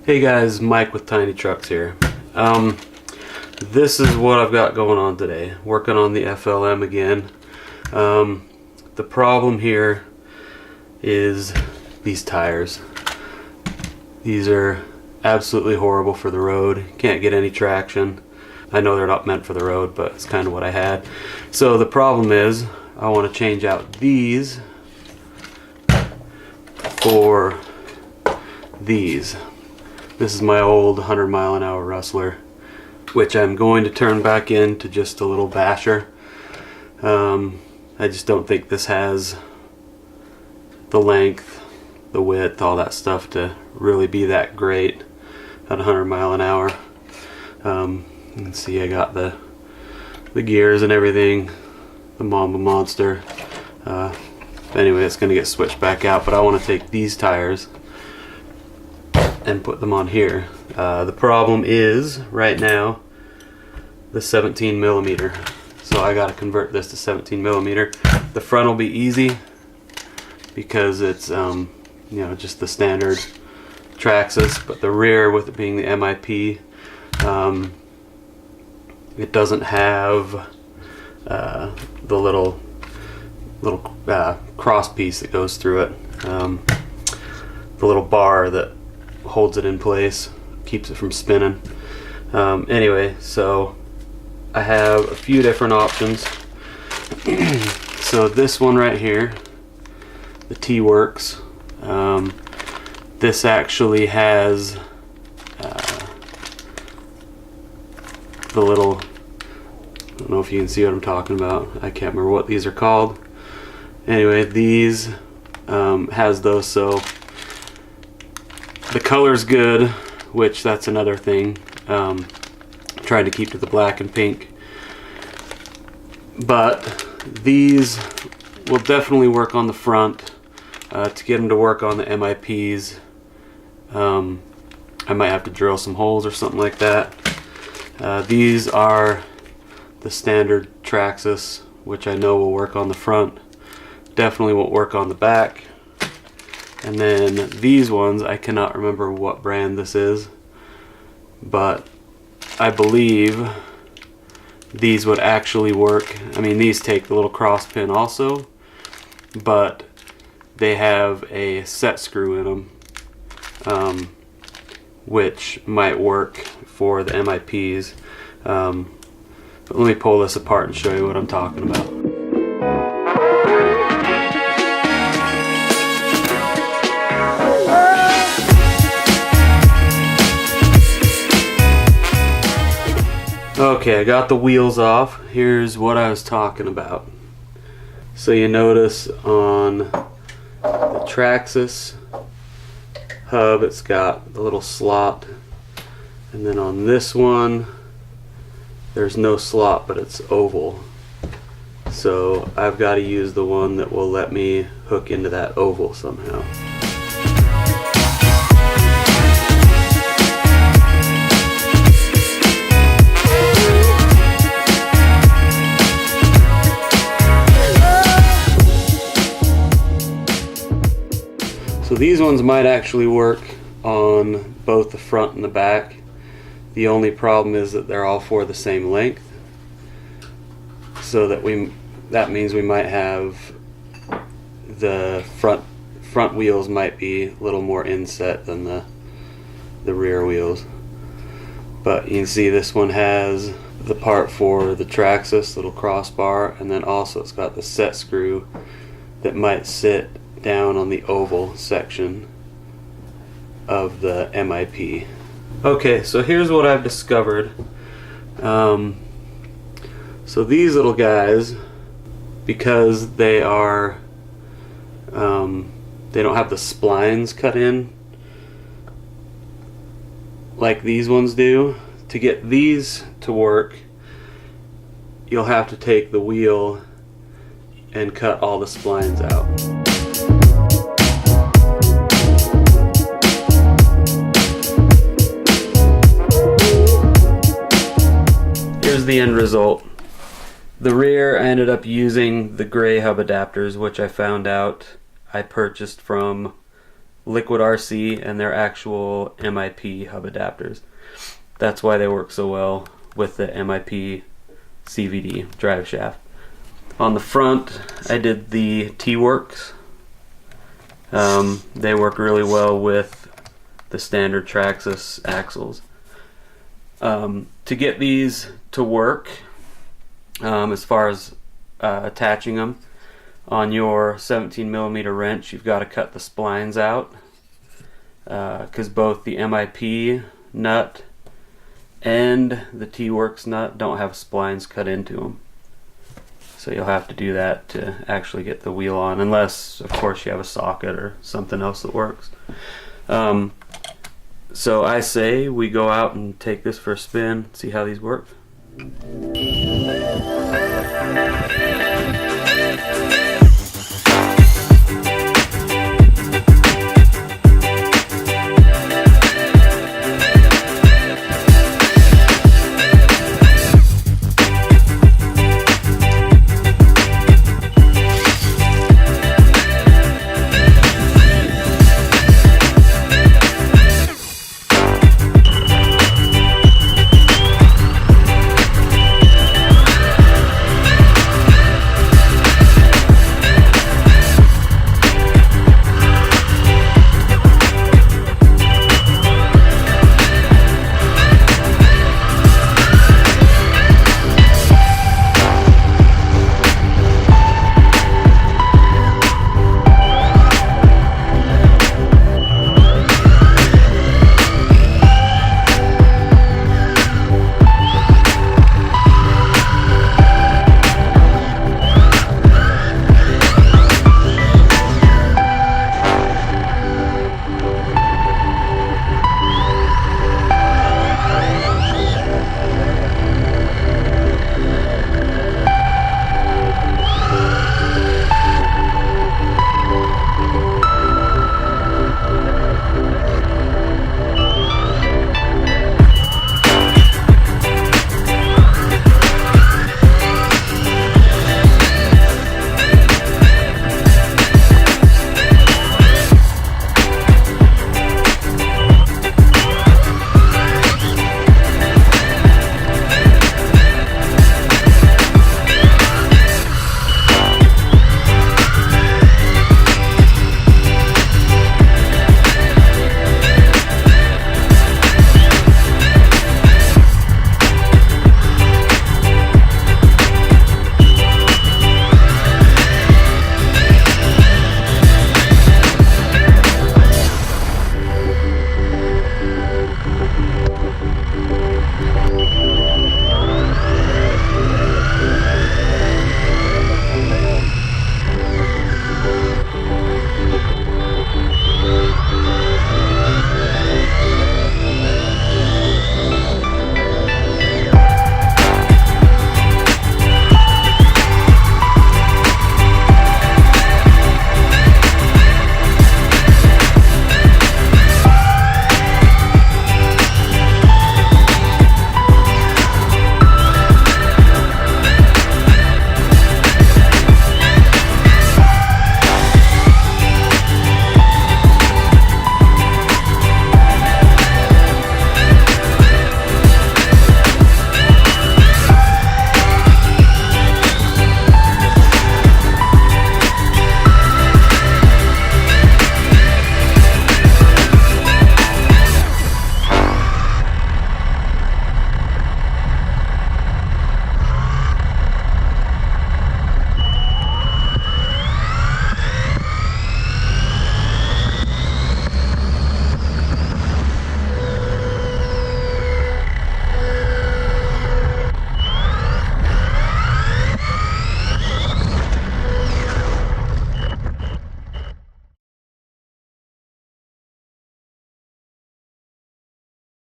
Hey guys, Mike with Tiny Trucks here. This is what I've got going on today. Working on the FLM again. The problem here is these tires. These are absolutely horrible for the road. Can't get any traction. I know they're not meant for the road, but it's kind of what I had. So the problem is I want to change out these for these. This is my old 100-mile-an-hour Rustler, which I'm going to turn back into just a little basher. I just don't think this has the length, the width, all that stuff to really be that great at 100 mile an hour. You can see I got the gears and everything, the Mamba Monster. Anyway, it's going to get switched back out, but I want to take these tires and put them on here. The problem is right now the 17 millimeter, so I got to convert this to 17 millimeter. The front will be easy because it's you know, just the standard Traxxas, but the rear, with it being the MiP, it doesn't have the little cross piece that goes through it, the little bar that holds it in place, keeps it from spinning. Anyway, so I have a few different options. So this one right here, the T-Works, this actually has the little, I don't know if you can see what I'm talking about. I can't remember what these are called. Anyway, these has those, so the color's good, which that's another thing. Trying to keep to the black and pink, but these will definitely work on the front. To get them to work on the MIPs, I might have to drill some holes or something like that. These are the standard Traxxas, which I know will work on the front. Definitely won't work on the back. And then these ones, I cannot remember what brand this is, but I believe these would actually work. I mean, these take the little cross pin also, but they have a set screw in them, which might work for the MIPs. But let me pull this apart and show you what I'm talking about. Okay, I got the wheels off. Here's what I was talking about. So you notice on the Traxxas hub, it's got the little slot, and then on this one there's no slot, but it's oval. So I've got to use the one that will let me hook into that oval somehow. So these ones might actually work on both the front and the back. The only problem is that they're all for the same length. So that means we might have the front wheels might be a little more inset than the rear wheels. But you can see this one has the part for the Traxxas, little crossbar, and then also it's got the set screw that might sit down on the oval section of the MIP. Okay, so here's what I've discovered. So these little guys, because they are they don't have the splines cut in like these ones do. To get these to work, you'll have to take the wheel and cut all the splines out. Here's the end result. The rear, I ended up using the gray hub adapters, which I found out I purchased from liquid RC and they're actual MiP hub adapters. That's why they work so well with the MiP CVD drive shaft. On the front, I did the T-Works. They work really well with the standard Traxxas axles. To get these to work, as far as attaching them, on your 17mm wrench, you've got to cut the splines out, because both the MiP nut and the T-Works nut don't have splines cut into them. So you'll have to do that to actually get the wheel on, unless of course you have a socket or something else that works. So I say we go out and take this for a spin, see how these work.